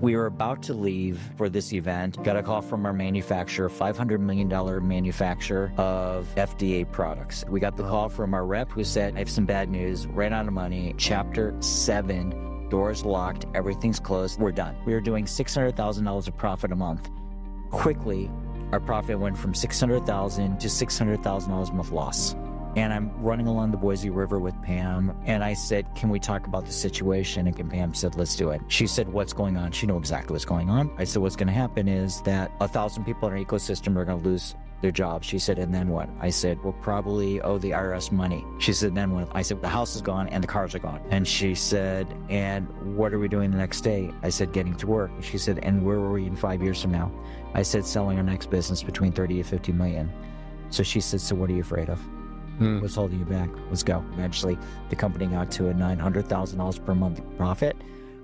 We were about to leave for this event, got a call from our manufacturer, $500 million manufacturer of FDA products. We got the call from our rep who said, I have some bad news, ran out of money, Chapter 7, doors locked, everything's closed, we're done. We were doing $600,000 of profit a month. Quickly, our profit went from $600,000 to $600,000 a month loss. And I'm running along the Boise River with Pam, and I said, can we talk about the situation? And Pam said, let's do it. She said, what's going on? She knew exactly what's going on. I said, what's going to happen is that 1,000 people in our ecosystem are going to lose their jobs. She said, and then what? I said, we'll probably owe the IRS money. She said, then what? I said, the house is gone and the cars are gone. And she said, and what are we doing the next day? I said, getting to work. She said, and where were we in 5 years from now? I said, selling our next business between 30 to 50 million. So she said, so what are you afraid of? What's holding you back? Let's go. Eventually, the company got to a $900,000 per month profit.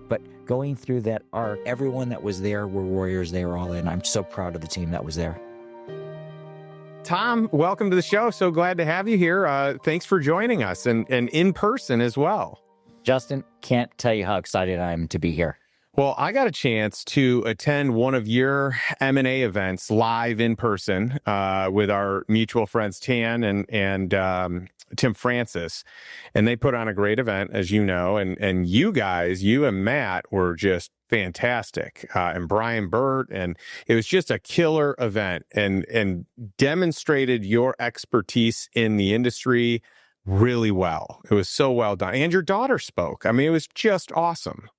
But going through that arc, everyone that was there were warriors. They were all in. I'm so proud of the team that was there. Tom, welcome to the show. So glad to have you here. Thanks for joining us and in person as well. Justin, can't tell you how excited I am to be here. Well, I got a chance to attend one of your M&A events live in person with our mutual friends Tan and Tim Francis, and they put on a great event, as you know. And you guys, you and Matt, were just fantastic, and Brian Burt, and it was just a killer event, and demonstrated your expertise in the industry really well. It was so well done, and your daughter spoke. I mean, it was just awesome.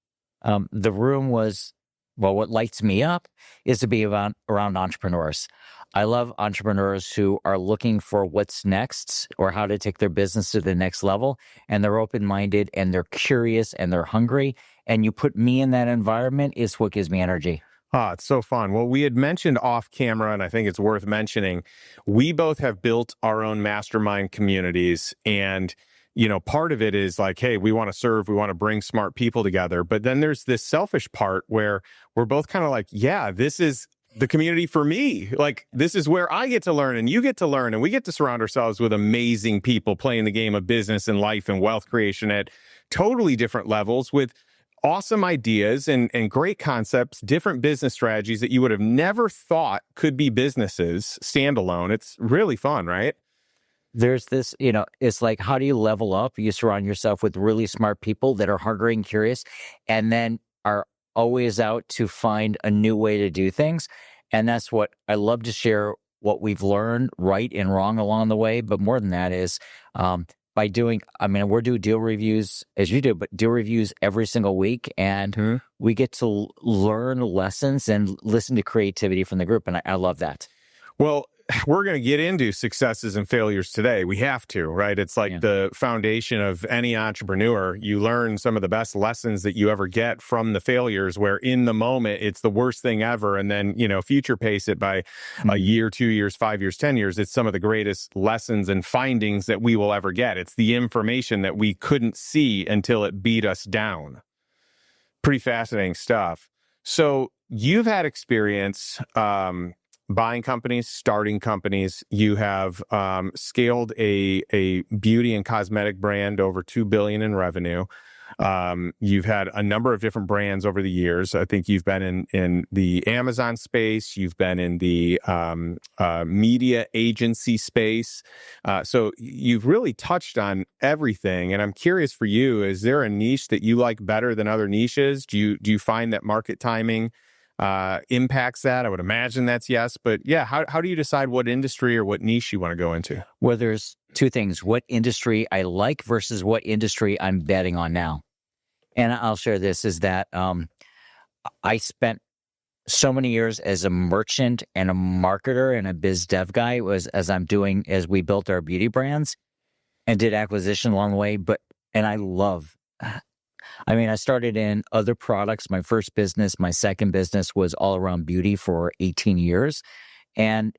The room was, well, what lights me up is to be around entrepreneurs. I love entrepreneurs who are looking for what's next or how to take their business to the next level. And they're open-minded and they're curious and they're hungry. And you put me in that environment is what gives me energy. Ah, it's so fun. Well, we had mentioned off camera, and I think it's worth mentioning, we both have built our own mastermind communities, and you know, part of it is like, hey, we want to serve, we want to bring smart people together. But then there's this selfish part where we're both kind of like, yeah, this is the community for me. Like, this is where I get to learn and you get to learn, and we get to surround ourselves with amazing people playing the game of business and life and wealth creation at totally different levels with awesome ideas and great concepts, different business strategies that you would have never thought could be businesses standalone. It's really fun, right? There's this, you know, it's like, how do you level up? You surround yourself with really smart people that are hungry and curious, and then are always out to find a new way to do things. And that's what I love to share, what we've learned, right and wrong along the way. But more than that is by doing, I mean, we're doing deal reviews as you do, but deal reviews every single week. And we get to learn lessons and listen to creativity from the group. And I love that. Well, we're going to get into successes and failures today. We have to, right? It's like the foundation of any entrepreneur. You learn some of the best lessons that you ever get from the failures, where in the moment, it's the worst thing ever. And then, you know, future pace it by a year, 2 years, 5 years, 10 years. It's some of the greatest lessons and findings that we will ever get. It's the information that we couldn't see until it beat us down. Pretty fascinating stuff. So you've had experience, buying companies, starting companies. You have scaled a beauty and cosmetic brand over $2 billion in revenue. You've had a number of different brands over the years. I think you've been in the Amazon space. You've been in the media agency space. So you've really touched on everything. And I'm curious for you, is there a niche that you like better than other niches? Do you find that market timing impacts that? I would imagine that's yes. But yeah, how do you decide what industry or what niche you want to go into? Well, there's two things: what industry I like versus what industry I'm betting on now. And I'll share this, is that I spent so many years as a merchant and a marketer and a biz dev guy as we built our beauty brands and did acquisition along the way. And I love, I mean, I started in other products. My first business, my second business was all around beauty for 18 years. And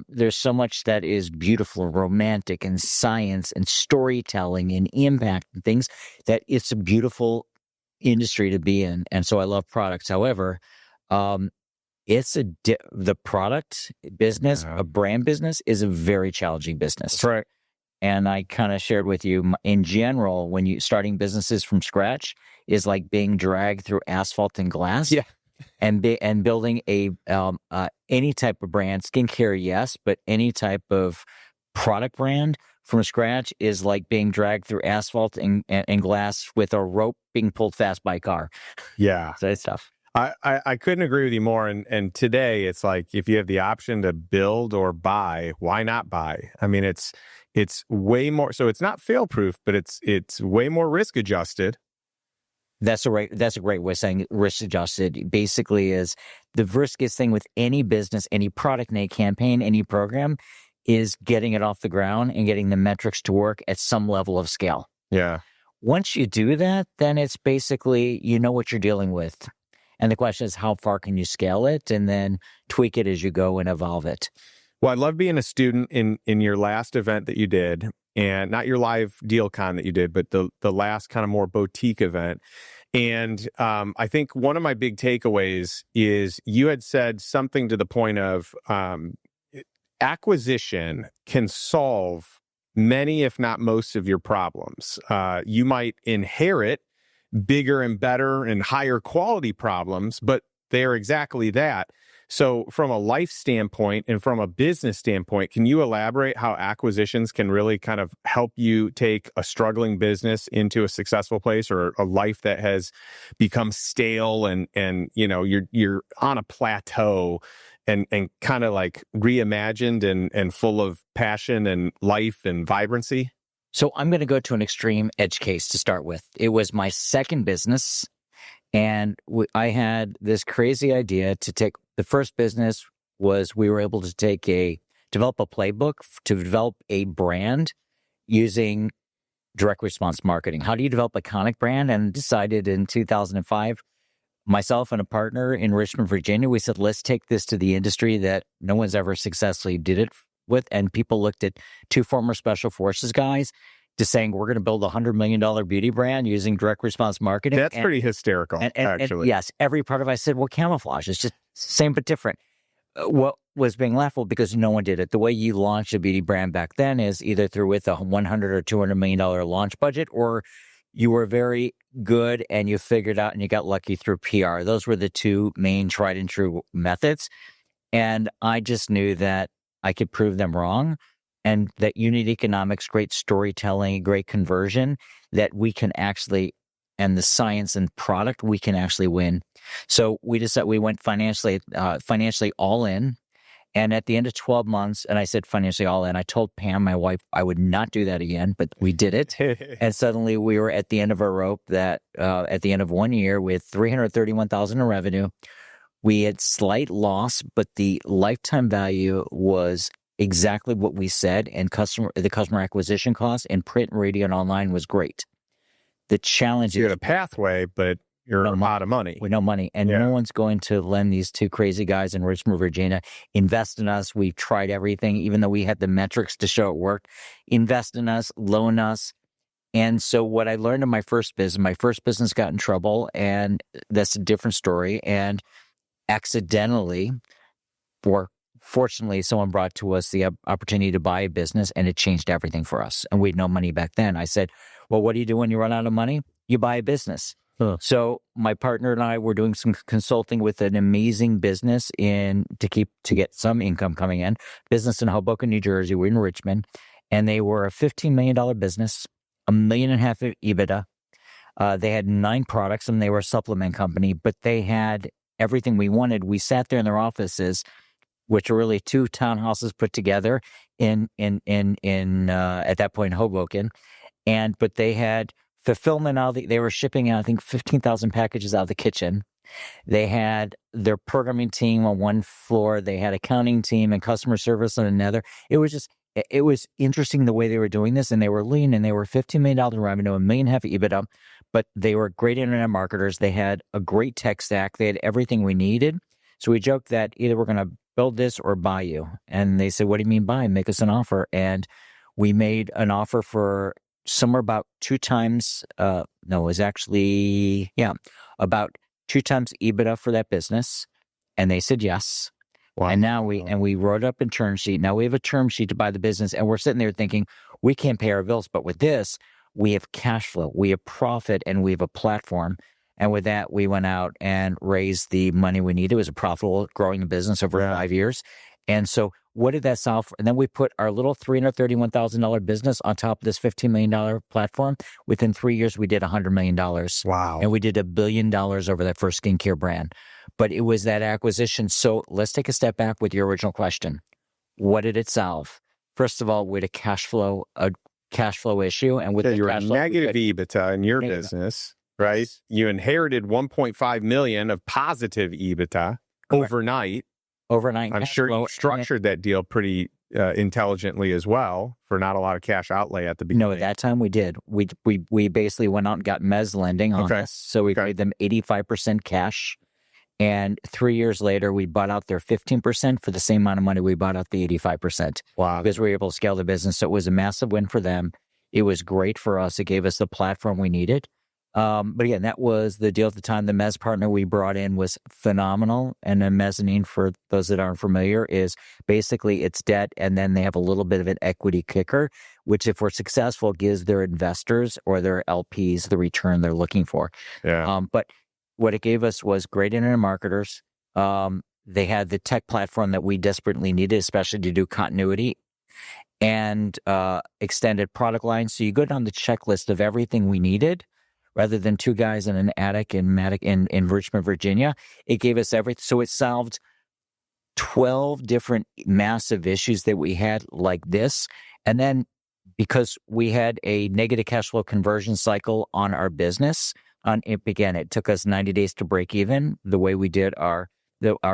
there's so much that is beautiful, romantic, and science and storytelling and impact and things that it's a beautiful industry to be in. And so I love products. However, the product business, a brand business, is a very challenging business. That's right. And I kind of shared with you, in general, when you starting businesses from scratch is like being dragged through asphalt and glass. Yeah. and building a any type of brand, skincare, yes, but any type of product brand from scratch is like being dragged through asphalt and glass with a rope being pulled fast by a car. Yeah. So it's tough. I couldn't agree with you more. And today it's like, if you have the option to build or buy, why not buy? I mean, it's way more. So it's not fail proof, but it's way more risk adjusted. That's a great way of saying risk adjusted. Basically, is the riskiest thing with any business, any product, any campaign, any program, is getting it off the ground and getting the metrics to work at some level of scale. Yeah. Once you do that, then it's basically, you know what you're dealing with. And the question is, how far can you scale it and then tweak it as you go and evolve it? Well, I love being a student in your last event that you did, and not your live DealCon that you did, but the last kind of more boutique event. And I think one of my big takeaways is you had said something to the point of acquisition can solve many, if not most, of your problems. You might inherit bigger and better and higher quality problems, but they're exactly that. So from a life standpoint and from a business standpoint, can you elaborate how acquisitions can really kind of help you take a struggling business into a successful place, or a life that has become stale and you know, you're on a plateau and kind of like reimagined and full of passion and life and vibrancy? So I'm going to go to an extreme edge case to start with. It was my second business, and I had this crazy idea to take. The first business was we were able to develop a playbook to develop a brand using direct response marketing. How do you develop a iconic brand? And decided in 2005, myself and a partner in Richmond, Virginia, we said, let's take this to the industry that no one's ever successfully did it with. And people looked at two former special forces guys to saying, we're going to build $100 million beauty brand using direct response marketing. That's pretty hysterical, actually. And yes, every part of it, I said, well, camouflage. It's just same but different. What was being laughable because no one did it. The way you launch a beauty brand back then is either through with a $100 or $200 million launch budget, or you were very good and you figured out and you got lucky through PR. Those were the two main tried and true methods. And I just knew that I could prove them wrong, and that unit economics, great storytelling, great conversion, that we can actually, and the science and product, we can actually win. So we decided, we went financially all in. And at the end of 12 months, and I said financially all in, I told Pam, my wife, I would not do that again, but we did it. And suddenly we were at the end of our rope that at the end of 1 year with $331,000 in revenue. We had slight loss, but the lifetime value was exactly what we said, and the customer acquisition cost in print, radio, and online was great. The challenge You is had a pathway, but you're out of money. with no money, and no one's going to lend these two crazy guys in Richmond, Virginia, invest in us. We've tried everything, even though we had the metrics to show it worked. Invest in us, loan us. And so what I learned in my first business got in trouble, and that's a different story. And accidentally, or fortunately, someone brought to us the opportunity to buy a business, and it changed everything for us. And we had no money back then. I said, well, what do you do when you run out of money? You buy a business. So my partner and I were doing some consulting with an amazing business to get some income coming in. Business in Hoboken, New Jersey. We're in Richmond, and they were a $15 million business, $1.5 million of EBITDA. They had 9 products, and they were a supplement company, but they had everything we wanted. We sat there in their offices, which are really 2 townhouses put together in at that point Hoboken, but they had fulfillment out. They were shipping out, I think, 15,000 packages out of the kitchen. They had their programming team on one floor. They had accounting team and customer service on another. It was interesting the way they were doing this, and they were lean, and they were $15 million revenue, $1.5 million EBITDA, but they were great internet marketers. They had a great tech stack. They had everything we needed. So we joked that either we're going to build this or buy you. And they said, what do you mean buy? Make us an offer. And we made an offer for somewhere about 2 times, about 2 times EBITDA for that business. And they said yes. Wow. And now we wrote up a term sheet. Now we have a term sheet to buy the business, and we're sitting there thinking, we can't pay our bills, but with this, we have cash flow, we have profit, and we have a platform. And with that, we went out and raised the money we needed. It was a profitable, growing the business over 5 years. And so what did that solve for? And then we put our little $331,000 business on top of this $15 million platform. Within 3 years, we did $100 million. Wow. And we did $1 billion over that first skincare brand. But it was that acquisition. So let's take a step back with your original question. What did it solve? First of all, with a cash flow issue. And with the you were cash flow, negative EBITDA in your business, right? You inherited 1.5 million of positive EBITDA overnight. I'm sure you structured that deal pretty intelligently as well for not a lot of cash outlay at the beginning. No, at that time we did. We basically went out and got mezz lending on us. So we paid them 85% cash. And 3 years later, we bought out their 15% for the same amount of money we bought out the 85%. Wow. Because we were able to scale the business. So it was a massive win for them. It was great for us. It gave us the platform we needed. But again, that was the deal at the time. The mezz partner we brought in was phenomenal. And then mezzanine, for those that aren't familiar, is basically it's debt, and then they have a little bit of an equity kicker, which if we're successful, gives their investors or their LPs the return they're looking for. Yeah. But what it gave us was great internet marketers. They had the tech platform that we desperately needed, especially to do continuity, and extended product lines. So you go down the checklist of everything we needed. Rather than two guys in an attic in Richmond, Virginia, it gave us everything. So it solved 12 different massive issues that we had like this. And then because we had a negative cash flow conversion cycle on our business, it took us 90 days to break even the way we did our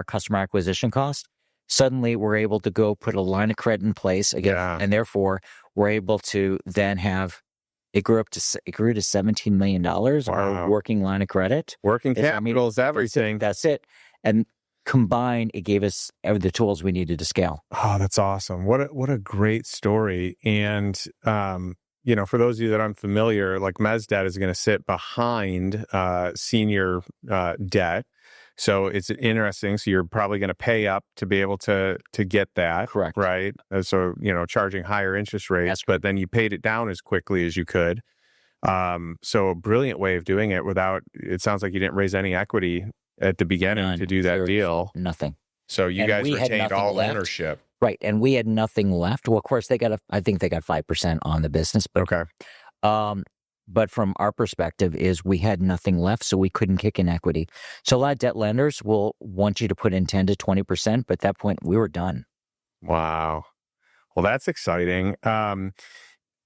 customer acquisition cost. Suddenly, we're able to go put a line of credit in place again, and therefore we're able to then have. It grew to $17 million, our working line of credit. Working capital is everything. That's it. And combined, it gave us the tools we needed to scale. Oh, that's awesome. What a great story. And, for those of you that aren't familiar, like mezz debt is going to sit behind senior debt. So it's interesting. So you're probably going to pay up to be able to get that. Correct. Right. So, charging higher interest rates, but then you paid it down as quickly as you could. So a brilliant way of doing it it sounds like you didn't raise any equity at the beginning to do that deal. Nothing. So you guys retained all ownership. Right. And we had nothing left. Well, of course, I think they got 5% on the business. But, but from our perspective is we had nothing left, so we couldn't kick in equity. So a lot of debt lenders will want you to put in 10 to 20%, but at that point, we were done. Wow. Well, that's exciting.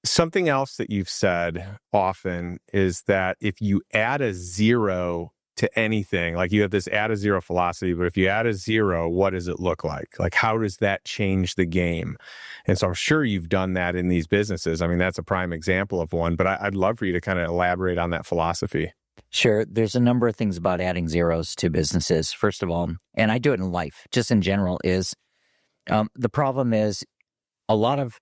Something else that you've said often is that if you add a zero to anything, like you have this add a zero philosophy, but if you add a zero, what does it look like? Like, how does that change the game? And so I'm sure you've done that in these businesses. I mean, that's a prime example of one, but I'd love for you to kind of elaborate on that philosophy. Sure. There's a number of things about adding zeros to businesses. First of all, and I do it in life, just in general, is the problem is a lot of,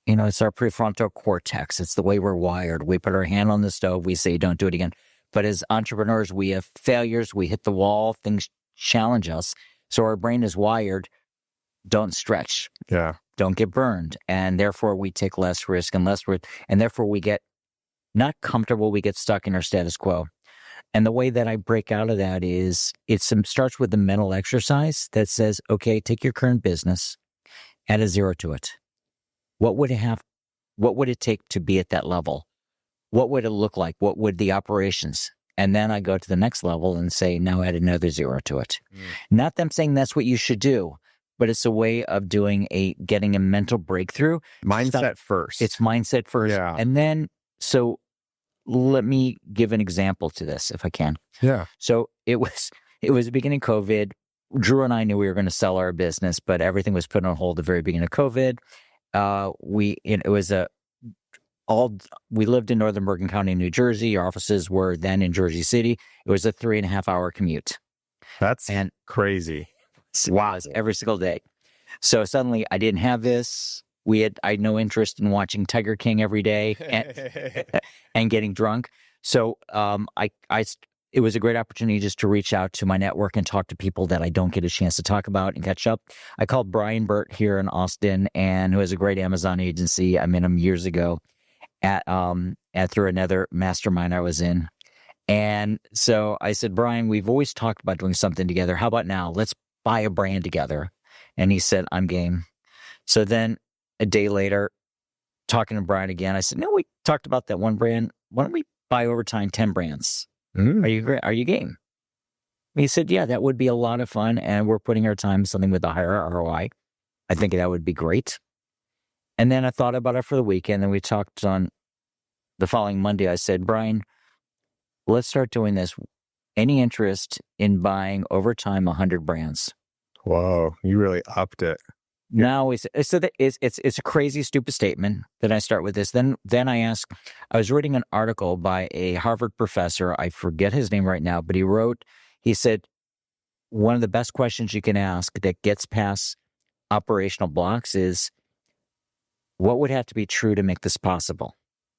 it's our prefrontal cortex. It's the way we're wired. We put our hand on the stove. We say, don't do it again. But as entrepreneurs, we have failures. We hit the wall. Things challenge us. So our brain is wired. Don't stretch. Yeah. Don't get burned. And therefore, we take less risk and less risk. And therefore, we get not comfortable. We get stuck in our status quo. And the way that I break out of that is it starts with the mental exercise that says, okay, take your current business, add a zero to it. What would it take to be at that level? What would it look like? What would the operations? And then I go to the next level and say, now add another zero to it. Not them saying that's what you should do, but it's a way of getting a mental breakthrough. Mindset first. It's mindset first. Yeah. And then, so let me give an example to this if I can. Yeah. So it was the beginning of COVID. Drew and I knew we were going to sell our business, but everything was put on hold at the very beginning of COVID. We lived in Northern Bergen County, New Jersey. Our offices were then in Jersey City. It was a 3.5 hour commute. That's crazy. Wow. Every single day. So suddenly I didn't have this. I had no interest in watching Tiger King every day and getting drunk. So it was a great opportunity just to reach out to my network and talk to people that I don't get a chance to talk about and catch up. I called Brian Burt here in Austin, and who has a great Amazon agency. I met him years ago through another mastermind I was in. And so I said, Brian, we've always talked about doing something together. How about now? Let's buy a brand together. And he said, I'm game. So then a day later, talking to Brian again, I said, no, we talked about that one brand. Why don't we buy over time 10 brands? Are you game? He said, yeah, that would be a lot of fun. And we're putting our time in something with a higher ROI. I think that would be great. And then I thought about it for the weekend. And we talked on the following Monday. I said, Brian, let's start doing this. Any interest in buying over time 100 brands? Whoa, you really upped it. Now, so that it's a crazy, stupid statement that I start with this. Then I ask, I was reading an article by a Harvard professor. I forget his name right now, but he said, one of the best questions you can ask that gets past operational blocks is, what would have to be true to make this possible?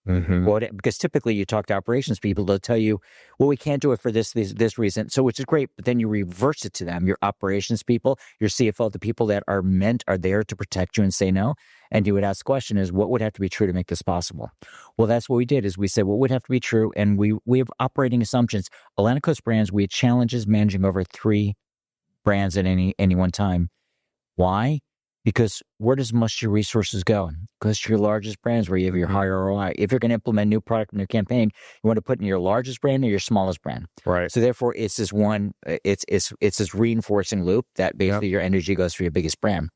Because typically you talk to operations people, they'll tell you, well, we can't do it for this reason. So, which is great, but then you reverse it to them, your operations people, your CFO, the people that are there to protect you and say no. And you would ask the question is, what would have to be true to make this possible? Well, that's what we did is we said, what would have to be true? And we have operating assumptions. Atlantic Coast Brands, we had challenges managing over 3 brands at any one time. Why? Because where does most of your resources go? Goes to your largest brands where you have your higher ROI. If you're going to implement a new product in your campaign, you want to put in your largest brand or your smallest brand. Right. So therefore, it's this this reinforcing loop that basically your energy goes for your biggest brand.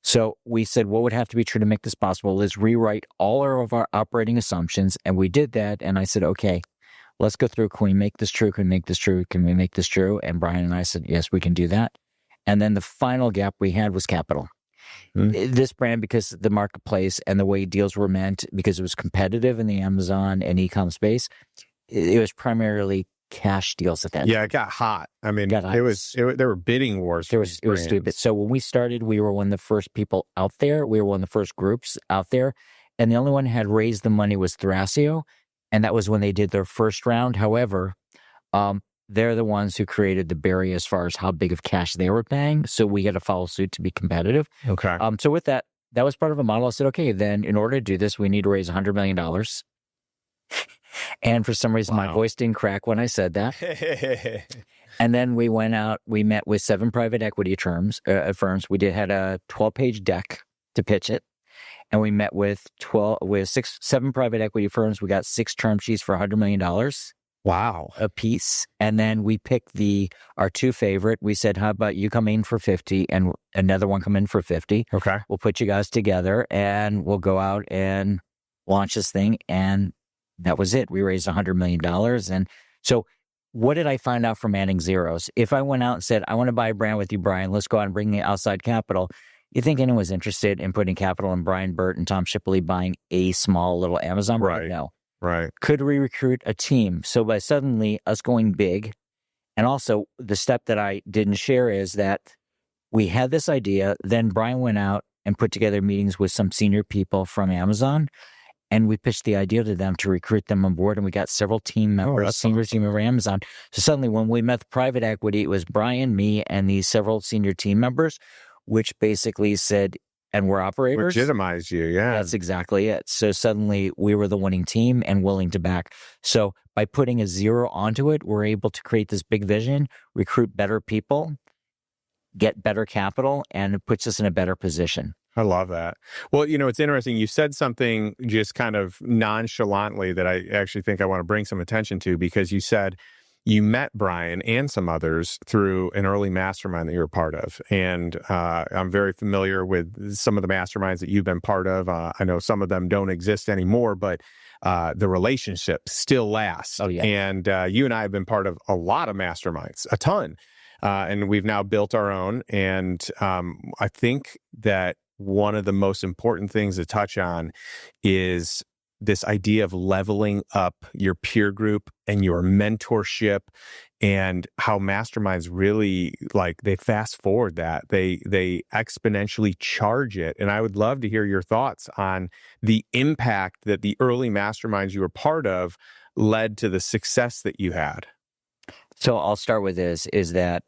So we said, what would have to be true to make this possible is rewrite all of our operating assumptions. And we did that. And I said, okay, let's go through. Can we make this true? Can we make this true? Can we make this true? And Brian and I said, yes, we can do that. And then the final gap we had was capital. This brand, because the marketplace and the way deals were meant, because it was competitive in the Amazon and e-com space, it was primarily cash deals at that time. Yeah, it got hot. I mean, there were bidding wars. It was stupid. So when we started, we were one of the first people out there. We were one of the first groups out there. And the only one who had raised the money was Thrasio. And that was when they did their first round. However, they're the ones who created the barrier as far as how big of cash they were paying. So we had to follow suit to be competitive. Okay. So with that was part of a model. I said, okay, then in order to do this, we need to raise $100 million. And for some reason, my voice didn't crack when I said that. And then we went out, we met with 7 private equity firms. We had a 12-page deck to pitch it. And we met with 7 private equity firms. We got 6 term sheets for $100 million. Wow. A piece. And then we picked our 2 favorite. We said, how about you come in for 50 and another one come in for 50? Okay. We'll put you guys together and we'll go out and launch this thing. And that was it. We raised $100 million. And so what did I find out from adding zeros? If I went out and said, I want to buy a brand with you, Brian, let's go out and bring in outside capital. You think anyone's interested in putting capital in Brian Burt and Tom Shipley buying a small little Amazon brand? Right. No. Right. Could we recruit a team? So by suddenly us going big, and also the step that I didn't share is that we had this idea. Then Brian went out and put together meetings with some senior people from Amazon, and we pitched the idea to them to recruit them on board. And we got several team members, senior team of Amazon. So suddenly when we met the private equity, it was Brian, me, and these several senior team members, which basically said, and we're operators. Legitimize you, yeah. That's exactly it. So suddenly we were the winning team and willing to back. So by putting a 0 onto it, we're able to create this big vision, recruit better people, get better capital, and it puts us in a better position. I love that. Well, it's interesting. You said something just kind of nonchalantly that I actually think I want to bring some attention to, because you said you met Brian and some others through an early mastermind that you were part of. And I'm very familiar with some of the masterminds that you've been part of. I know some of them don't exist anymore, but the relationship still lasts. Oh, yeah. And you and I have been part of a lot of masterminds, a ton. And we've now built our own. And I think that one of the most important things to touch on is this idea of leveling up your peer group and your mentorship, and how masterminds really, they fast forward that. They exponentially charge it. And I would love to hear your thoughts on the impact that the early masterminds you were part of led to the success that you had. So I'll start with this, is that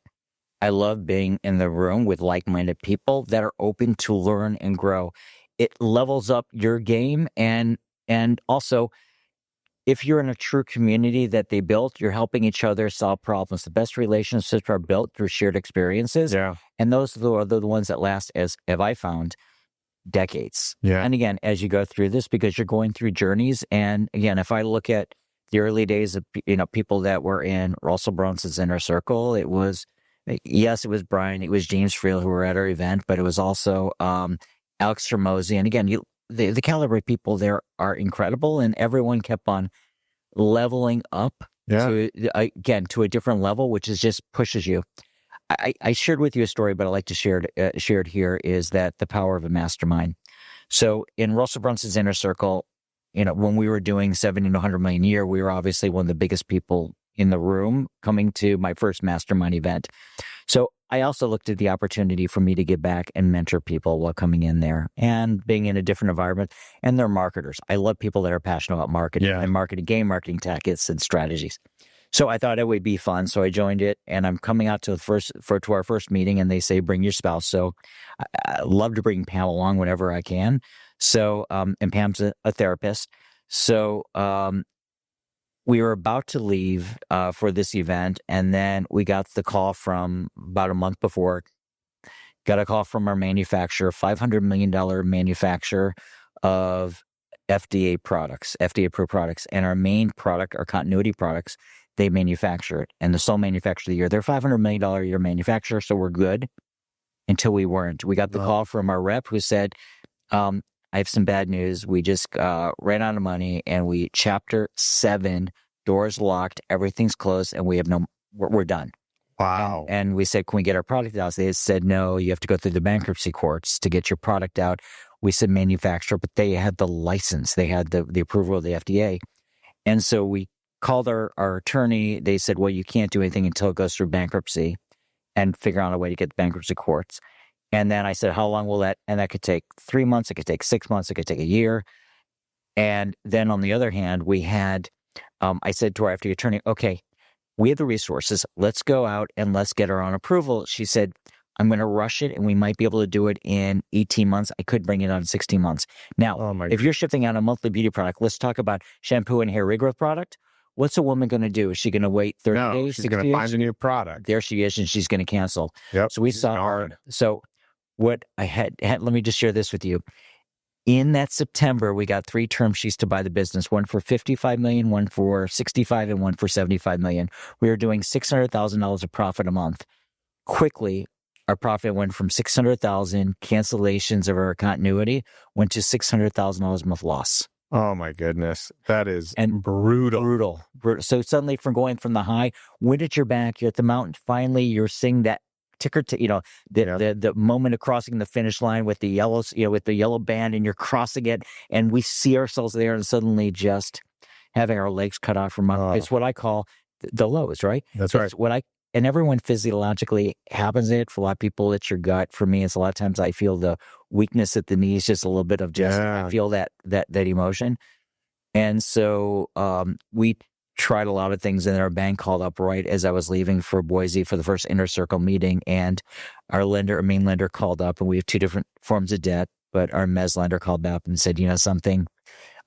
I love being in the room with like-minded people that are open to learn and grow. It levels up your game, and also if you're in a true community that they built, you're helping each other solve problems. The best relationships are built through shared experiences. Yeah. And those are the ones that last, as have I found, decades. Yeah. And again, as you go through this, because you're going through journeys. And again, if I look at the early days of, people that were in Russell Brunson's inner circle, it was Brian, it was James Friel who were at our event, but it was also Alex Tramosi. And again, the caliber of people there are incredible, and everyone kept on leveling up to a different level, which is just pushes you. I shared with you a story, but I like to share it here, is that the power of a mastermind. So in Russell Brunson's inner circle, when we were doing 70 to 100 million a year, we were obviously one of the biggest people in the room coming to my first mastermind event. So I also looked at the opportunity for me to give back and mentor people while coming in there and being in a different environment. And they're marketers. I love people that are passionate about marketing and marketing, game marketing tactics and strategies. So I thought it would be fun. So I joined it, and I'm coming out to our first meeting, and they say, bring your spouse. So I love to bring Pam along whenever I can. So, and Pam's a therapist. So, we were about to leave for this event, and then we got the call from about a month before. Got a call from our manufacturer, $500 million manufacturer of FDA products, FDA-approved products, and our main product, our continuity products, they manufacture it, and the sole manufacturer of the year. They're $500 million a year manufacturer, so we're good until we weren't. We got the call from our rep who said, I have some bad news. We just ran out of money, and we Chapter 7, doors locked, everything's closed, and we're done. Wow. And we said, can we get our product out? They said, no, you have to go through the bankruptcy courts to get your product out. We said manufacturer, but they had the license. They had the approval of the FDA. And so we called our attorney. They said, well, you can't do anything until it goes through bankruptcy and figure out a way to get the bankruptcy courts. And then I said, how long will that? And that could take 3 months. It could take 6 months. It could take a year. And then on the other hand, we had, I said to our FDA attorney, okay, we have the resources. Let's go out and let's get our own approval. She said, I'm going to rush it, and we might be able to do it in 18 months. I could bring it on 16 months. Now, if you're shifting out a monthly beauty product, let's talk about shampoo and hair regrowth product. What's a woman going to do? Is she going to wait 30 days? She's going to find a new product. There she is, and she's going to cancel. Yep. So we saw So what I had, let me just share this with you. In that September, we got 3 term sheets to buy the business, one for $55 million, one for $65, and one for $75 million. We were doing $600,000 of profit a month. Quickly, our profit went from $600,000 cancellations of our continuity, went to $600,000 a month loss. Oh my goodness. That is brutal. So suddenly going from the high, wind at your back, you're at the mountain, finally you're seeing that ticker, the moment of crossing the finish line with the yellows, with the yellow band, and you're crossing it, and we see ourselves there, and suddenly just having our legs cut off from under. It's what I call the lows, right? That's right. And everyone physiologically happens it. For a lot of people, it's your gut. For me, it's a lot of times I feel the weakness at the knees, just a little bit of I feel that emotion. And so we tried a lot of things, and our bank called up right as I was leaving for Boise for the first inner circle meeting, and our main lender called up, and we have 2 different forms of debt, but our mezz lender called up and said, something,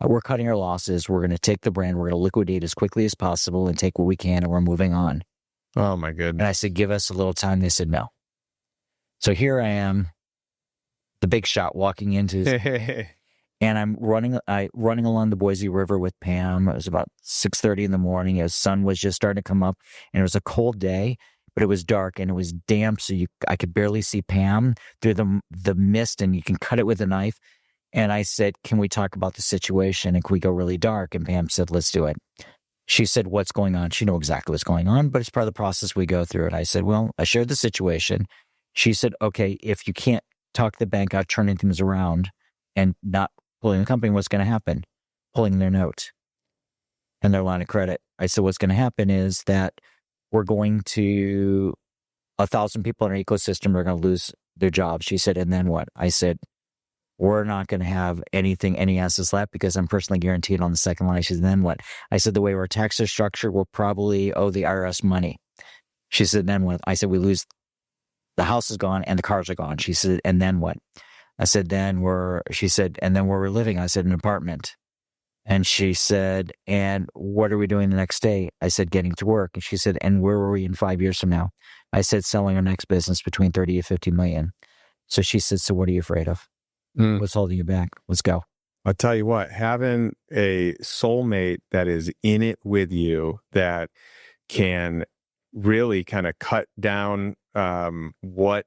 we're cutting our losses. We're going to take the brand. We're going to liquidate as quickly as possible and take what we can, and we're moving on. Oh my goodness. And I said, give us a little time. They said, no. So here I am, the big shot, walking into and I'm running along the Boise River with Pam. It was about 6:30 in the morning. The sun was just starting to come up, and it was a cold day, but it was dark and it was damp. So I could barely see Pam through the mist, and you can cut it with a knife. And I said, can we talk about the situation, and can we go really dark? And Pam said, let's do it. She said, what's going on? She knew exactly what's going on, but it's part of the process we go through. And I said, well, I shared the situation. She said, okay, if you can't talk the bank out, turning things around and not pulling the company, what's going to happen? Pulling their note and their line of credit. I said, what's going to happen is that we're going to 1,000 people in our ecosystem are going to lose their jobs. She said, and then what? I said, we're not going to have any assets left because I'm personally guaranteed on the second line. She said, then what? I said, the way our taxes are structured, we'll probably owe the IRS money. She said, then what? I said, we lose, the house is gone and the cars are gone. She said, and then what? I said, she said, and then where we're living? I said, an apartment. And she said, and what are we doing the next day? I said, getting to work. And she said, and where are we in 5 years from now? I said, selling our next business between 30 to 50 million. So she said, so what are you afraid of? What's holding you back? Let's go. I'll tell you what, having a soulmate that is in it with you that can really kind of cut down what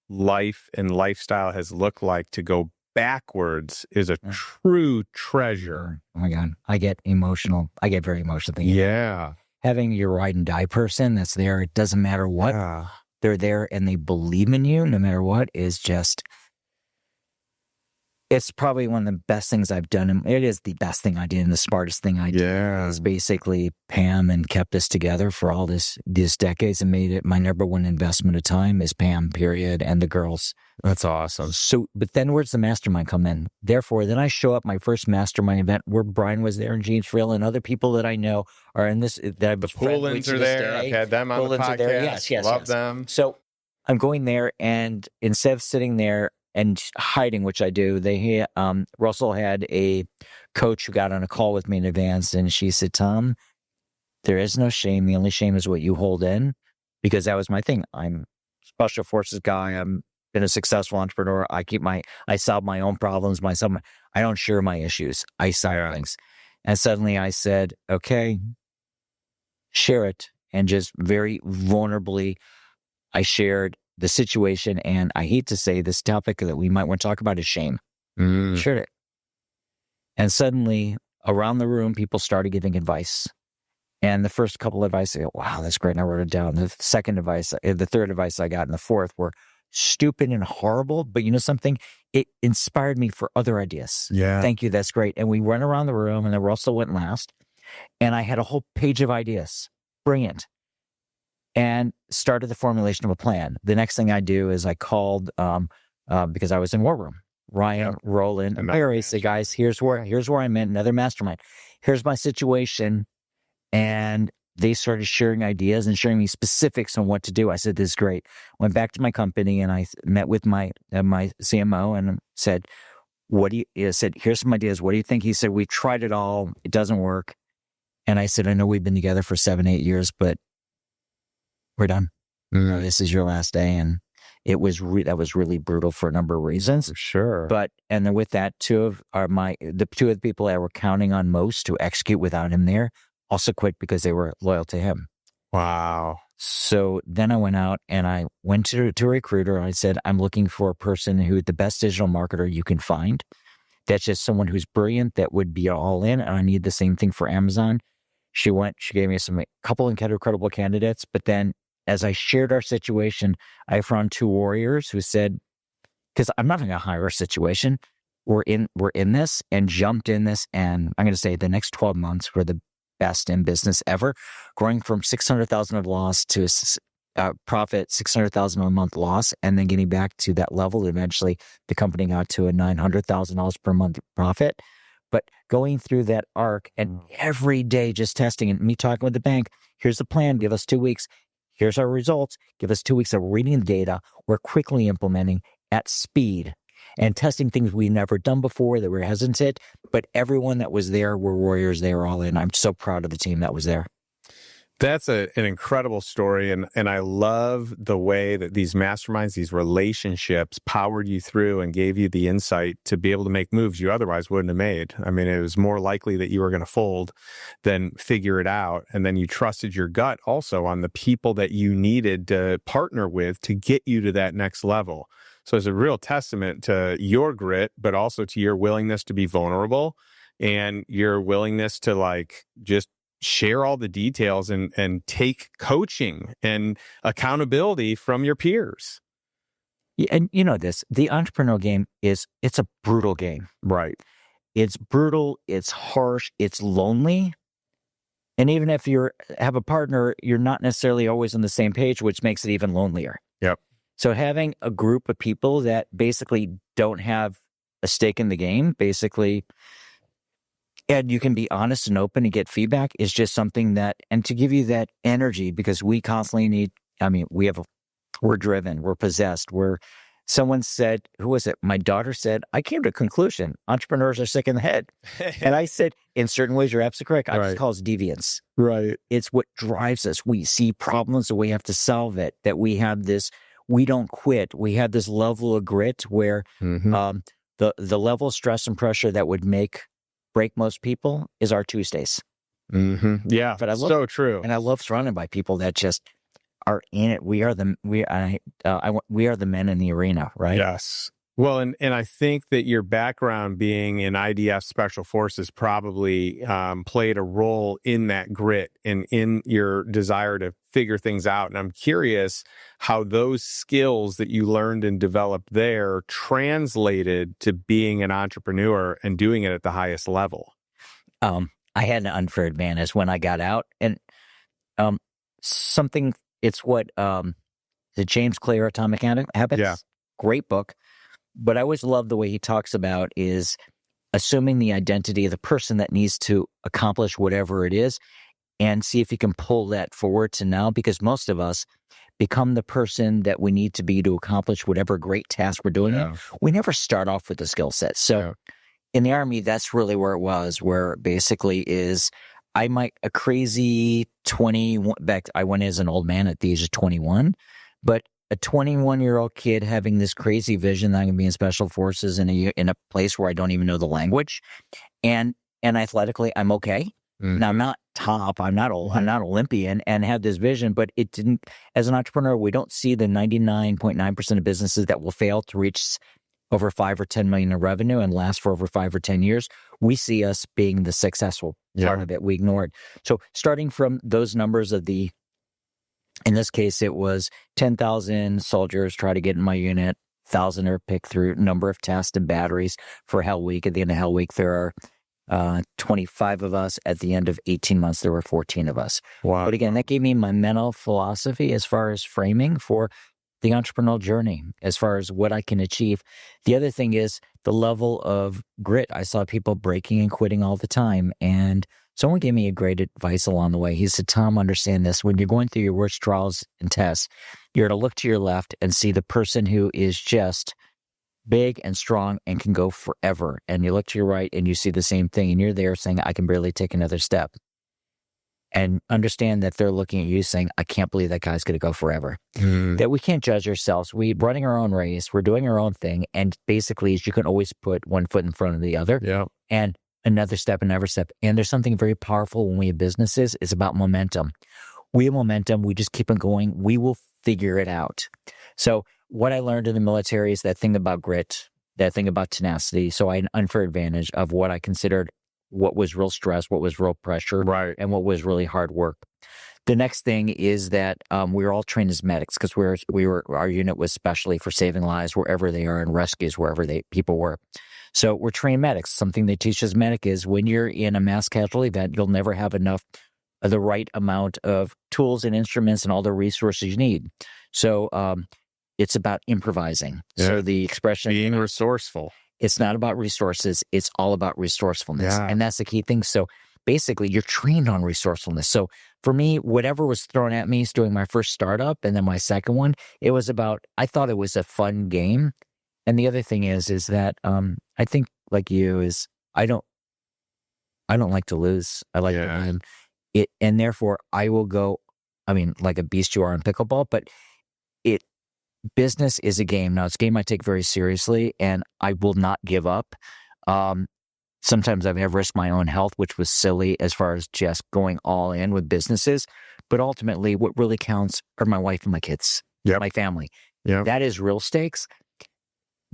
life and lifestyle has looked like to go backwards is a true treasure. Oh my God. I get emotional. I get very emotional thinking. Yeah. Having your ride and die person that's there, it doesn't matter what. Yeah. They're there and they believe in you no matter what is just, it's probably one of the best things I've done. And it is the best thing I did and the smartest thing I did. Yeah. Is basically Pam and kept us together for all these decades and made it my number one investment of time is Pam, period, and the girls. That's awesome. So, but then where's the mastermind come in? Therefore, then I show up my first mastermind event where Brian was there and James Friel and other people that I know are in this. That I've The Poolins are there. I've had them on the podcast. Yes. Love them. So I'm going there, and instead of sitting there and hiding, which I do, Russell had a coach who got on a call with me in advance, and she said, Tom, there is no shame. The only shame is what you hold in, because that was my thing. I'm a special forces guy. I'm been a successful entrepreneur. I solve my own problems myself. I don't share my issues. I solve things. And suddenly I said, okay, share it. And just very vulnerably, I shared the situation. And I hate to say this topic that we might want to talk about is shame. Shared it. And suddenly around the room, people started giving advice. And the first couple of advice, I go, wow, that's great. And I wrote it down. The second advice, the third advice I got, and the fourth were stupid and horrible, but you know something? It inspired me for other ideas. Yeah. Thank you. That's great. And we went around the room, and then Russell went last, and I had a whole page of ideas. Brilliant. And started the formulation of a plan. The next thing I do is I called, because I was in War Room, Ryan, Roland, and Larry. Say, guys, here's where I'm at, another mastermind. Here's my situation. And they started sharing ideas and sharing me specifics on what to do. I said, this is great. Went back to my company and I met with my CMO and said, said, here's some ideas. What do you think? He said, we tried it all. It doesn't work. And I said, I know we've been together for 7-8 years, but we're done. This is your last day. And it was that was really brutal for a number of reasons. Sure. But, and then with that, two of the people I were counting on most to execute without him there also quit because they were loyal to him. Wow. So then I went out and I went to a recruiter. I said, I'm looking for a person who the best digital marketer you can find. That's just someone who's brilliant that would be all in. And I need the same thing for Amazon. She gave me a couple of incredible candidates. But then as I shared our situation, I found two warriors who said, because I'm not going to hire a situation. We're in this and jumped in this. And I'm going to say the next 12 months were the best in business ever, growing from 600,000 of loss to profit, 600,000 a month loss, and then getting back to that level. Eventually, the company got to a $900,000 per month profit. But going through that arc and every day just testing and me talking with the bank, here's the plan, give us 2 weeks. Here's our results. Give us 2 weeks of reading the data. We're quickly implementing at speed and testing things we've never done before that were hesitant. But everyone that was there were warriors. They were all in. I'm so proud of the team that was there. That's an incredible story. And I love the way that these masterminds, these relationships powered you through and gave you the insight to be able to make moves you otherwise wouldn't have made. I mean, it was more likely that you were going to fold than figure it out. And then you trusted your gut also on the people that you needed to partner with to get you to that next level. So it's a real testament to your grit, but also to your willingness to be vulnerable and your willingness to just share all the details and take coaching and accountability from your peers. Yeah, and you know this, the entrepreneurial game it's a brutal game. Right. It's brutal, it's harsh, it's lonely. And even if you have a partner, you're not necessarily always on the same page, which makes it even lonelier. Yep. So having a group of people that basically don't have a stake in the game, basically, and you can be honest and open and get feedback is just something that, and to give you that energy, because we constantly need, we're driven, we're possessed, we're someone said, who was it? My daughter said, I came to a conclusion. Entrepreneurs are sick in the head. And I said, in certain ways, you're absolutely correct. I just call it deviance. Right. It's what drives us. We see problems and we have to solve it, that we have this, we don't quit. We have this level of grit where the level of stress and pressure that would break most people is our Tuesdays. Yeah, but so true. And I love surrounded by people that just are in it. We are the men in the arena, right? Yes. Well, and I think that your background being in IDF Special Forces probably played a role in that grit and in your desire to figure things out. And I'm curious how those skills that you learned and developed there translated to being an entrepreneur and doing it at the highest level. I had an unfair advantage when I got out, and it's what the James Clear Atomic Habits. Yeah. Great book. But I always love the way he talks about is assuming the identity of the person that needs to accomplish whatever it is and see if you can pull that forward to now, because most of us become the person that we need to be to accomplish whatever great task we're doing. We never start off with the skill set. So in the Army, that's really where it was, where basically is a crazy 21, I went as an old man at the age of 21, but a 21-year-old kid having this crazy vision that I'm going to be in Special Forces in a place where I don't even know the language, and athletically I'm okay. Now I'm not top, I'm not Olympian, and have this vision, but it didn't. As an entrepreneur, we don't see the 99.9% of businesses that will fail to reach over 5 or 10 million in revenue and last for over 5 or 10 years. We see us being the successful part of it. We ignore it. So starting from those numbers of in this case, it was 10,000 soldiers try to get in my unit, 1,000 are picked through number of tests and batteries for Hell Week. At the end of Hell Week, there are 25 of us. At the end of 18 months, there were 14 of us. Wow. But again, that gave me my mental philosophy as far as framing for the entrepreneurial journey, as far as what I can achieve. The other thing is the level of grit. I saw people breaking and quitting all the time, and someone gave me a great advice along the way. He said, Tom, understand this. When you're going through your worst trials and tests, you're to look to your left and see the person who is just big and strong and can go forever. And you look to your right and you see the same thing. And you're there saying, I can barely take another step. And understand that they're looking at you saying, I can't believe that guy's going to go forever. That we can't judge ourselves. We're running our own race. We're doing our own thing. And basically, you can always put one foot in front of the other. Yeah. And another step, another step. And there's something very powerful when we have businesses. It's about momentum. We have momentum. We just keep on going. We will figure it out. So what I learned in the military is that thing about grit, that thing about tenacity. So I had an unfair advantage of what I considered what was real stress, what was real pressure, and what was really hard work. The next thing is that we were all trained as medics because our unit was specially for saving lives wherever they are and rescues wherever people were. So we're trained medics. Something they teach as medic is when you're in a mass casualty event, you'll never have enough of the right amount of tools and instruments and all the resources you need. So it's about improvising. Yeah. So the expression being resourceful. It's not about resources. It's all about resourcefulness. Yeah. And that's the key thing. So basically, you're trained on resourcefulness. So for me, whatever was thrown at me doing my first startup and then my second one, it was about, I thought it was a fun game. And the other thing is that I think like you is I don't like to lose. I like to win. And therefore I will go, like a beast you are in pickleball, but business is a game. Now, it's a game I take very seriously, and I will not give up. Sometimes I have risked my own health, which was silly as far as just going all in with businesses. But ultimately, what really counts are my wife and my kids, my family. That is real stakes.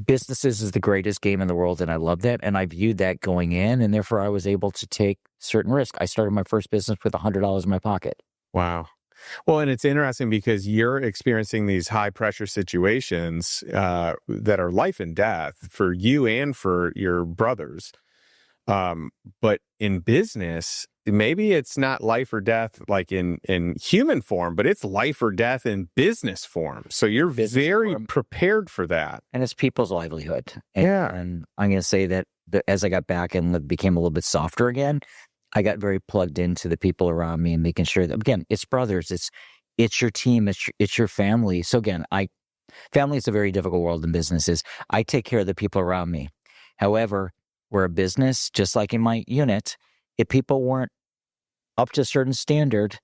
Businesses is the greatest game in the world, and I love that. And I viewed that going in, and therefore I was able to take certain risk. I started my first business with $100 in my pocket. Wow. Well, and it's interesting because you're experiencing these high pressure situations that are life and death for you and for your brothers. But in business, maybe it's not life or death like in human form, but it's life or death in business form. So you're very prepared for that. And it's people's livelihood. And I'm going to say that as I got back and became a little bit softer again, I got very plugged into the people around me and making sure that, again, it's brothers, it's your team, it's your family. So again, I Family is a very difficult world in businesses. I take care of the people around me. However, we're a business, just like in my unit. If people weren't up to a certain standard,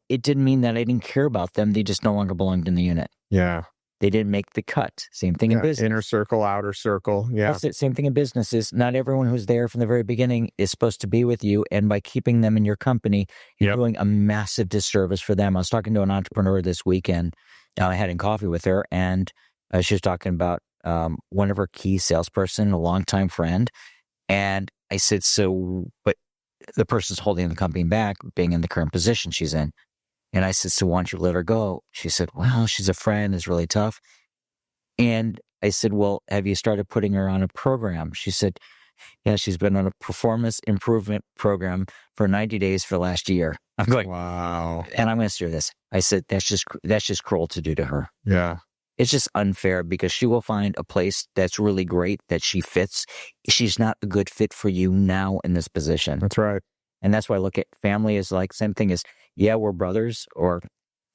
it didn't mean that I didn't care about them. They just no longer belonged in the unit. Yeah. They didn't make the cut. Same thing in business. Inner circle, outer circle. Yeah. That's it. Same thing in businesses. Not everyone who's there from the very beginning is supposed to be with you. And by keeping them in your company, you're doing a massive disservice for them. I was talking to an entrepreneur this weekend. I had in coffee with her, and she was talking about one of her key salesperson, a longtime friend. And I said, but the person's holding the company back, being in the current position she's in. And I said, so why don't you let her go? She said, well, she's a friend. It's really tough. And I said, well, have you started putting her on a program? She said, yeah, she's been on a performance improvement program for 90 days for the last year. I'm like, wow. And I'm going to steer this. I said, that's just cruel to do to her. Yeah. It's just unfair because she will find a place that's really great that she fits. She's not a good fit for you now in this position. That's right. And that's why I look at family as like same thing as, yeah, we're brothers or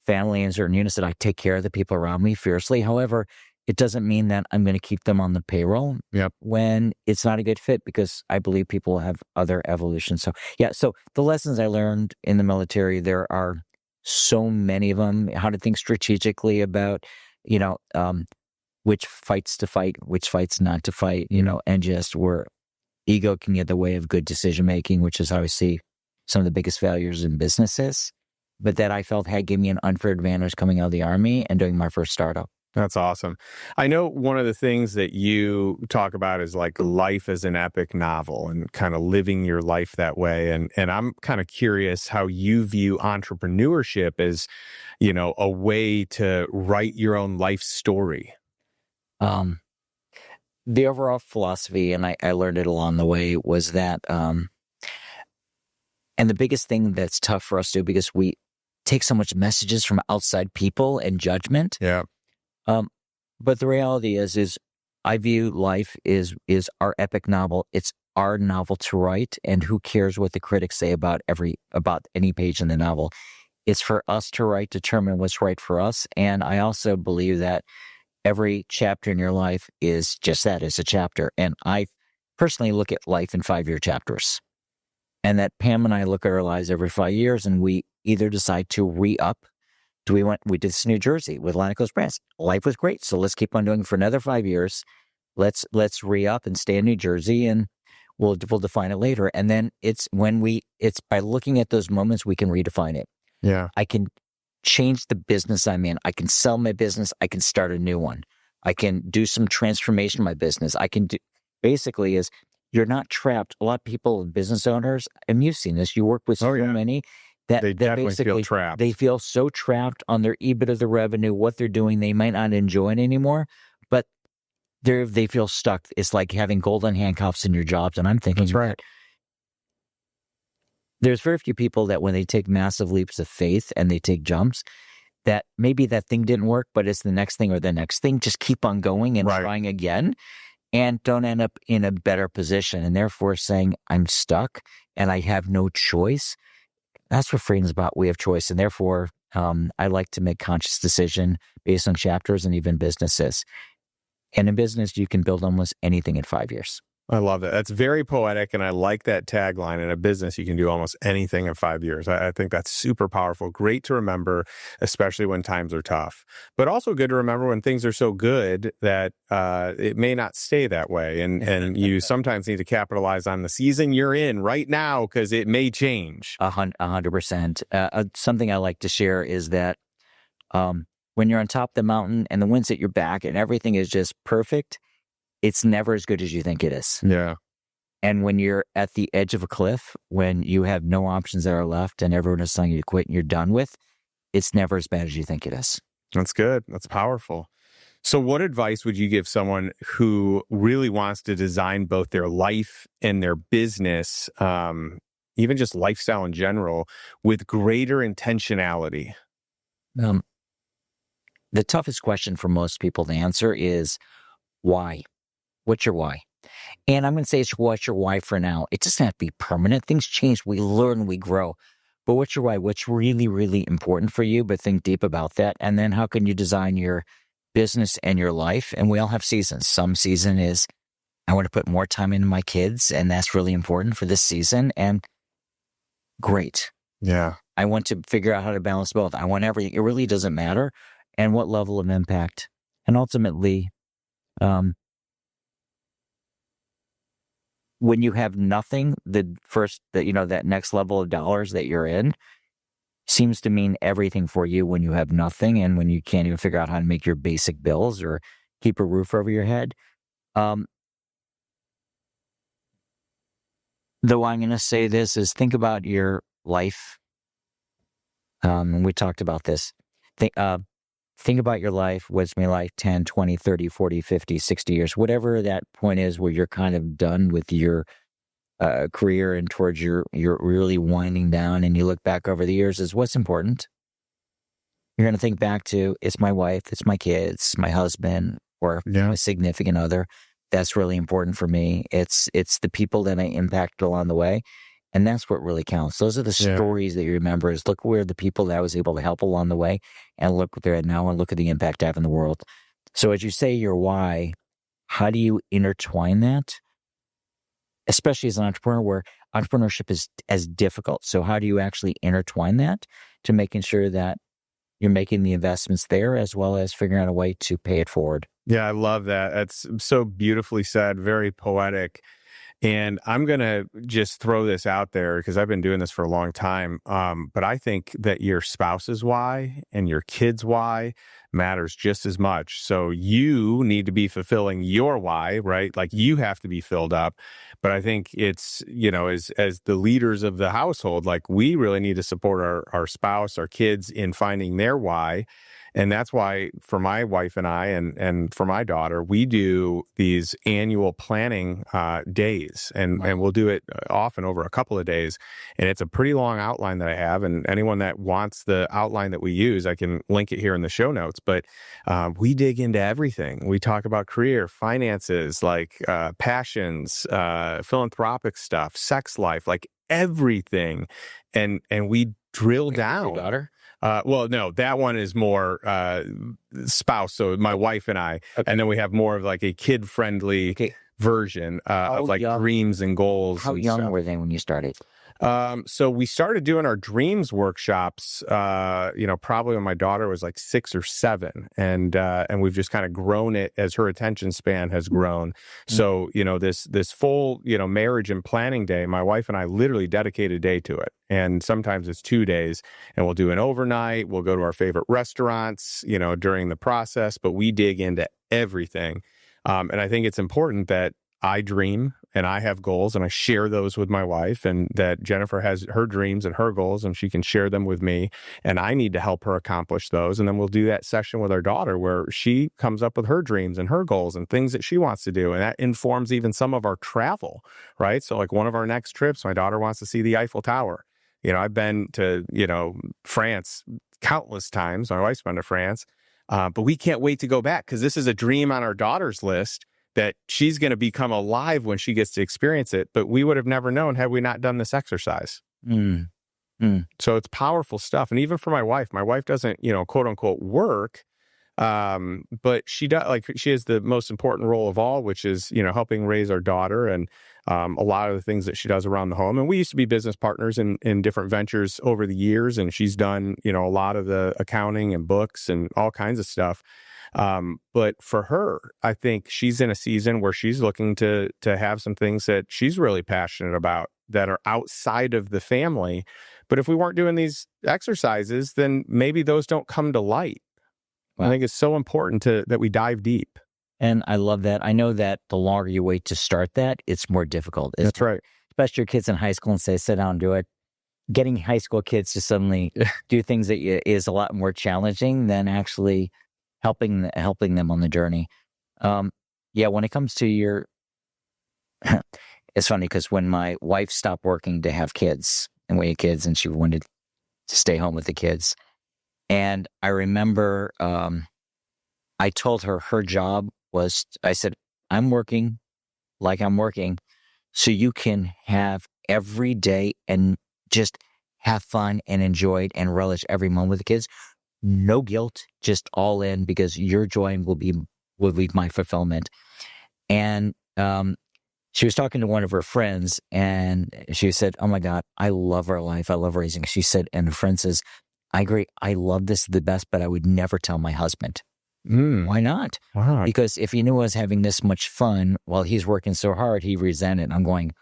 family in certain units that I take care of the people around me fiercely. However, it doesn't mean that I'm going to keep them on the payroll when it's not a good fit because I believe people have other evolutions. So, so the lessons I learned in the military, there are so many of them, how to think strategically about, which fights to fight, which fights not to fight, and just where ego can get in the way of good decision-making, which is how I see some of the biggest failures in businesses, but that I felt gave me an unfair advantage coming out of the Army and doing my first startup. That's awesome. I know one of the things that you talk about is like life as an epic novel and kind of living your life that way. And I'm kind of curious how you view entrepreneurship as, a way to write your own life story. The overall philosophy, and I learned it along the way, was that, and the biggest thing that's tough for us to do because we take so much messages from outside people and judgment. Yeah. But the reality is I view life is our epic novel. It's our novel to write, and who cares what the critics say about any page in the novel? It's for us to write, determine what's right for us. And I also believe that every chapter in your life is just that, it's a chapter. And I personally look at life in 5-year chapters. And that Pam and I look at our lives every 5 years, and we either decide to re-up. We did this in New Jersey with Atlantic Coast Brands. Life was great, so let's keep on doing it for another 5 years. Let's re-up and stay in New Jersey, and we'll define it later. And then it's by looking at those moments we can redefine it. Yeah, I can change the business I'm in. I can sell my business. I can start a new one. I can do some transformation in my business. I can do basically is you're not trapped. A lot of people, business owners, and you've seen this. You work with so many. They definitely feel trapped. They feel so trapped on their EBITDA, the revenue, what they're doing. They might not enjoy it anymore, but they feel stuck. It's like having golden handcuffs in your jobs. And I'm thinking, that's right. There's very few people that when they take massive leaps of faith and they take jumps, that maybe that thing didn't work, but it's the next thing or the next thing. Just keep on going and trying again and don't end up in a better position. And therefore saying, I'm stuck and I have no choice. That's what freedom is about. We have choice. And therefore, I like to make conscious decision based on chapters and even businesses. And in business, you can build almost anything in 5 years. I love that. That's very poetic, and I like that tagline. In a business, you can do almost anything in 5 years. I think that's super powerful. Great to remember, especially when times are tough. But also good to remember when things are so good that it may not stay that way. And you sometimes need to capitalize on the season you're in right now because it may change. 100%. Something I like to share is that when you're on top of the mountain and the wind's at your back and everything is just perfect, it's never as good as you think it is. Yeah. And when you're at the edge of a cliff, when you have no options that are left and everyone is telling you to quit and you're done with, it's never as bad as you think it is. That's good. That's powerful. So what advice would you give someone who really wants to design both their life and their business, even just lifestyle in general, with greater intentionality? The toughest question for most people to answer is why? What's your why? And I'm going to say it's what's your why for now. It doesn't have to be permanent. Things change. We learn, we grow. But what's your why? What's really, really important for you? But think deep about that. And then how can you design your business and your life, and we all have seasons. Some season is, I want to put more time into my kids, and that's really important for this season. And great. Yeah. I want to figure out how to balance both. I want everything. It really doesn't matter. And what level of impact. And ultimately, when you have nothing, that next level of dollars that you're in seems to mean everything for you when you have nothing and when you can't even figure out how to make your basic bills or keep a roof over your head. Though I'm going to say this is think about your life. And we talked about this. Think about your life, what's my life, 10, 20, 30, 40, 50, 60 years, whatever that point is where you're kind of done with your career and towards you're really winding down, and you look back over the years is what's important. You're going to think back to, it's my wife, it's my kids, my husband, or my significant other. That's really important for me. It's the people that I impacted along the way. And that's what really counts. Those are the stories that you remember, is look where the people that I was able to help along the way, and look what they're at now, and look at the impact I have in the world. So as you say your why, how do you intertwine that? Especially as an entrepreneur, where entrepreneurship is as difficult. So how do you actually intertwine that to making sure that you're making the investments there, as well as figuring out a way to pay it forward? Yeah, I love that. That's so beautifully said, very poetic. And I'm going to just throw this out there because I've been doing this for a long time. But I think that your spouse's why and your kids' why matters just as much. So you need to be fulfilling your why, right? Like you have to be filled up. But I think it's, as the leaders of the household, like we really need to support our spouse, our kids in finding their why. And that's why for my wife and I and for my daughter, we do these annual planning days. And we'll do it often over a couple of days. And it's a pretty long outline that I have. And anyone that wants the outline that we use, I can link it here in the show notes. But we dig into everything. We talk about career, finances, like passions, philanthropic stuff, sex life, like everything. And we drill down. Your daughter? Well, no, that one is more spouse. So my wife and I, and then we have more of like a kid-friendly version of like dreams and goals. How young were they when you started? So we started doing our dreams workshops, probably when my daughter was like 6 or 7, and we've just kind of grown it as her attention span has grown. So, this full, marriage and planning day, my wife and I literally dedicate a day to it. And sometimes it's 2 days, and we'll do an overnight. We'll go to our favorite restaurants, during the process, but we dig into everything. And I think it's important that I dream and I have goals and I share those with my wife, and that Jennifer has her dreams and her goals and she can share them with me, and I need to help her accomplish those. And then we'll do that session with our daughter where she comes up with her dreams and her goals and things that she wants to do. And that informs even some of our travel, right? So like one of our next trips, my daughter wants to see the Eiffel Tower. I've been to, France countless times. My wife's been to France, but we can't wait to go back because this is a dream on our daughter's list that she's going to become alive when she gets to experience it. But we would have never known had we not done this exercise. So it's powerful stuff. And even for my wife doesn't, quote unquote work. But she does, like, she has the most important role of all, which is, helping raise our daughter, and a lot of the things that she does around the home. And we used to be business partners in different ventures over the years. And she's done, a lot of the accounting and books and all kinds of stuff. But for her, I think she's in a season where she's looking to have some things that she's really passionate about that are outside of the family. But if we weren't doing these exercises, then maybe those don't come to light. Wow. I think it's so important that we dive deep. And I love that. I know that the longer you wait to start that, it's more difficult. That's right. Especially your kids in high school and say, sit down and do it. Getting high school kids to suddenly do things that is a lot more challenging than actually helping them on the journey. When it comes to your, it's funny because when my wife stopped working to have kids and we had kids, and she wanted to stay home with the kids, and I remember I told her job was, I said, I'm working like I'm working so you can have every day and just have fun and enjoy it and relish every moment with the kids. no guilt, just all in, because your joy will be my fulfillment. And she was talking to one of her friends, and she said, "Oh my God, I love our life. I love raising." She said, and her friend says, "I agree. I love this the best, but I would never tell my husband." Why not? Wow. Because if he knew I was having this much fun while he's working so hard, he resented. I'm going,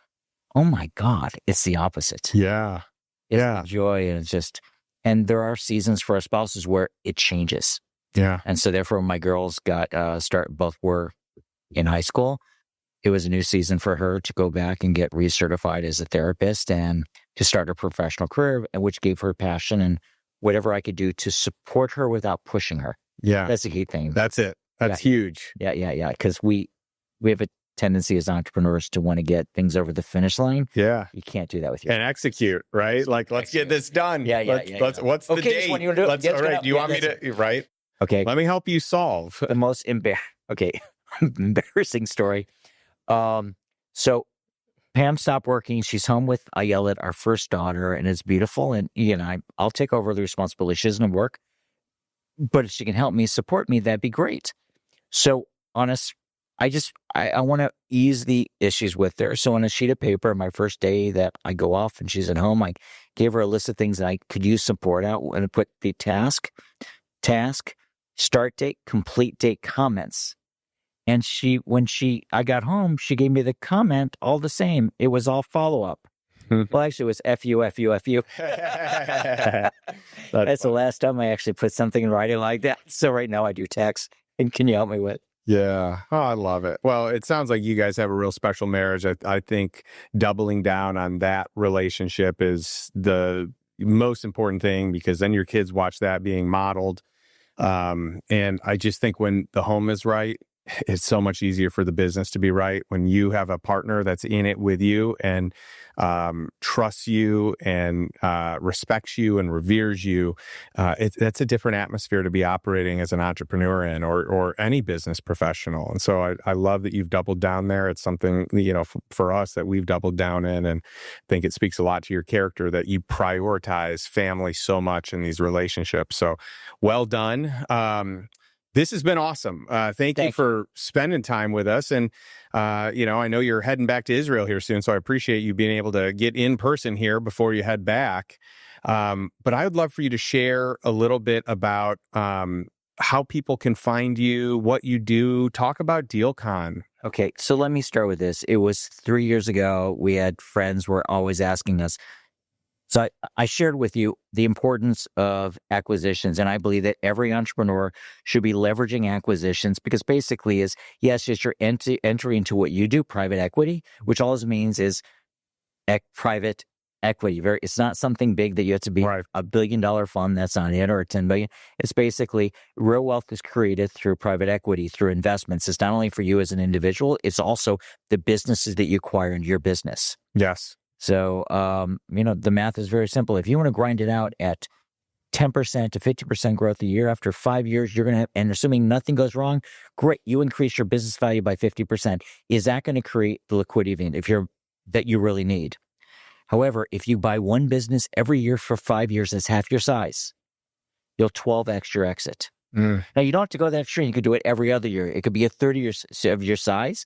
oh my God, it's the opposite. Yeah. It's the joy, and it's just, and there are seasons for our spouses where it changes. Yeah. And so therefore my girls both were in high school. It was a new season for her to go back and get recertified as a therapist and to start a professional career, which gave her passion and whatever I could do to support her without pushing her. Yeah. That's the key thing. That's it. That's huge. Yeah. Because we have a tendency as entrepreneurs to want to get things over the finish line. Yeah. You can't do that with your and execute, right? Like, let's get this done. Let's what's the date? Just when you do it. All right. Do you want me to, right? Okay. Let me help you solve. The most embarrassing story. So Pam stopped working. She's home with Ayelet, our first daughter, and it's beautiful. And I'll take over the responsibility. She doesn't work, but if she can help me, support me, that'd be great. So I want to ease the issues with her. So on a sheet of paper, my first day that I go off and she's at home, I gave her a list of things that I could use support out, and I put the task, start date, complete date, comments. And when I got home, she gave me the comment all the same. It was all follow-up. Well, actually, it was F you. That's the last time I actually put something in writing like that. So right now I do text. And can you help me with? Yeah. Oh, I love it. Well, it sounds like you guys have a real special marriage. I think doubling down on that relationship is the most important thing, because then your kids watch that being modeled. And I just think when the home is right, it's so much easier for the business to be right. When you have a partner that's in it with you and trusts you and respects you and reveres you, that's a different atmosphere to be operating as an entrepreneur in, or any business professional. And so I love that you've doubled down there. It's something, for us that we've doubled down in, and I think it speaks a lot to your character that you prioritize family so much in these relationships. So well done. This has been awesome. Thank you for spending time with us. And, I know you're heading back to Israel here soon, so I appreciate you being able to get in person here before you head back. But I would love for you to share a little bit about how people can find you, what you do. Talk about DealCon. Okay, so let me start with this. It was 3 years ago. We had friends were always asking us. So I shared with you the importance of acquisitions, and I believe that every entrepreneur should be leveraging acquisitions, because basically it's your entry into what you do, private equity, which all it means is private equity. It's not something big that you have to be right. $1 billion fund. That's not it, or a 10 billion. It's basically real wealth is created through private equity, through investments. It's not only for you as an individual, it's also the businesses that you acquire into your business. Yes. So, the math is very simple. If you want to grind it out at 10% to 50% growth a year, after 5 years, you're going to have, and assuming nothing goes wrong, great, you increase your business value by 50%. Is that going to create the liquidity event that you really need? However, if you buy one business every year for 5 years that's half your size, you'll 12x your exit. Now, you don't have to go that extreme. You could do it every other year. It could be a 30 years of your size.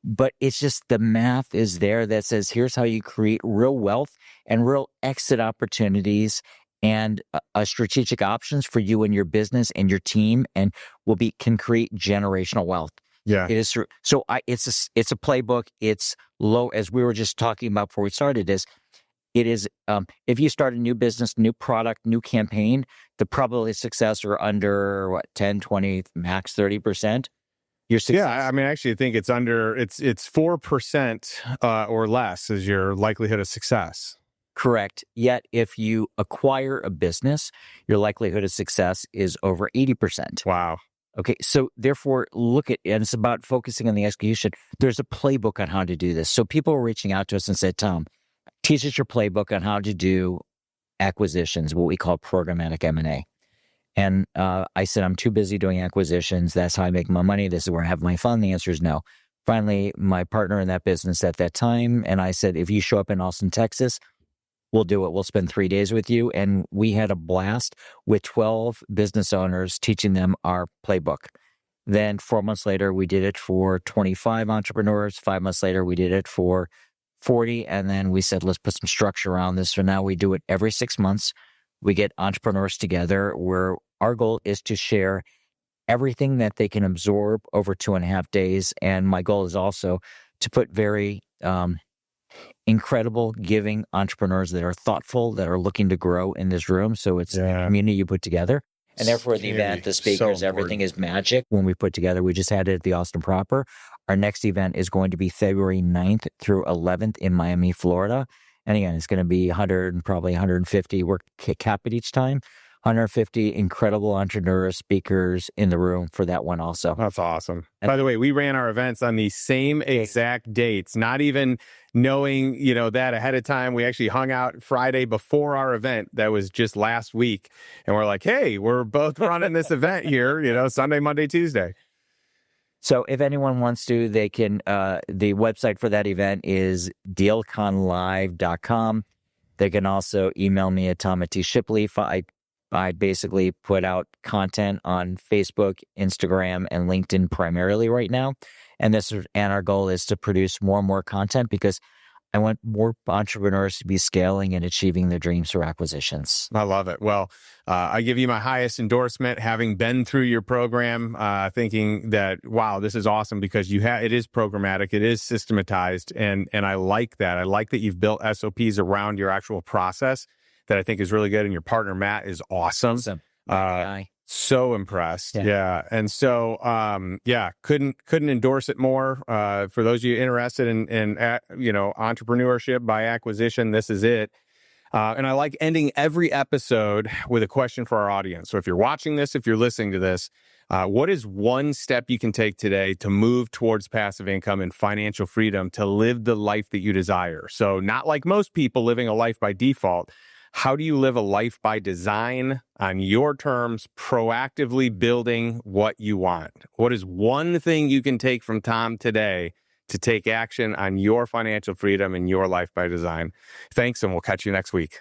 But it's just the math is there that says, here's how you create real wealth and real exit opportunities and strategic options for you and your business and your team, and can create generational wealth. Yeah, it is true. So it's a playbook. It's low, as we were just talking about before we started. It is if you start a new business, new product, new campaign, the probability of success are under 10, 20, max 30%. Your success. Yeah, I mean, actually, I think it's 4% or less is your likelihood of success. Correct. Yet, if you acquire a business, your likelihood of success is over 80%. Wow. Okay, so therefore, and it's about focusing on the execution. There's a playbook on how to do this. So people were reaching out to us and said, Tom, teach us your playbook on how to do acquisitions, what we call programmatic M&A. And I said, I'm too busy doing acquisitions. That's how I make my money. This is where I have my fun. The answer is no. Finally, my partner in that business at that time, and I said, if you show up in Austin, Texas, we'll do it. We'll spend 3 days with you. And we had a blast with 12 business owners teaching them our playbook. Then 4 months later, we did it for 25 entrepreneurs. 5 months later, we did it for 40. And then we said, let's put some structure around this. So now we do it every 6 months. We get entrepreneurs together where our goal is to share everything that they can absorb over 2.5 days. And my goal is also to put very incredible, giving entrepreneurs that are thoughtful, that are looking to grow in this room. So it's a community you put together. And therefore, the event, the speakers, everything is magic when we put together. We just had it at the Austin Proper. Our next event is going to be February 9th through 11th in Miami, Florida. And again, it's going to be 100 and probably 150. We're cap it each time. 150 incredible entrepreneurs, speakers in the room for that one also. That's awesome. By the way, we ran our events on the same exact dates, not even knowing, that ahead of time. We actually hung out Friday before our event. That was just last week. And we're like, hey, we're both running this event here, Sunday, Monday, Tuesday. So if anyone wants to, they can, the website for that event is DealConLive.com. They can also email me at Tom@Shipley. I basically put out content on Facebook, Instagram, and LinkedIn primarily right now. And our goal is to produce more and more content because I want more entrepreneurs to be scaling and achieving their dreams through acquisitions. I love it. Well, I give you my highest endorsement, having been through your program, thinking that, wow, this is awesome because it is programmatic, it is systematized, and I like that. I like that you've built SOPs around your actual process that I think is really good, and your partner, Matt, is awesome. So impressed. Yeah. And so, couldn't endorse it more. For those of you interested in entrepreneurship by acquisition, this is it. And I like ending every episode with a question for our audience. So if you're watching this, if you're listening to this, what is one step you can take today to move towards passive income and financial freedom to live the life that you desire? So not like most people living a life by default. How do you live a life by design on your terms, proactively building what you want? What is one thing you can take from Tom today to take action on your financial freedom and your life by design? Thanks, and we'll catch you next week.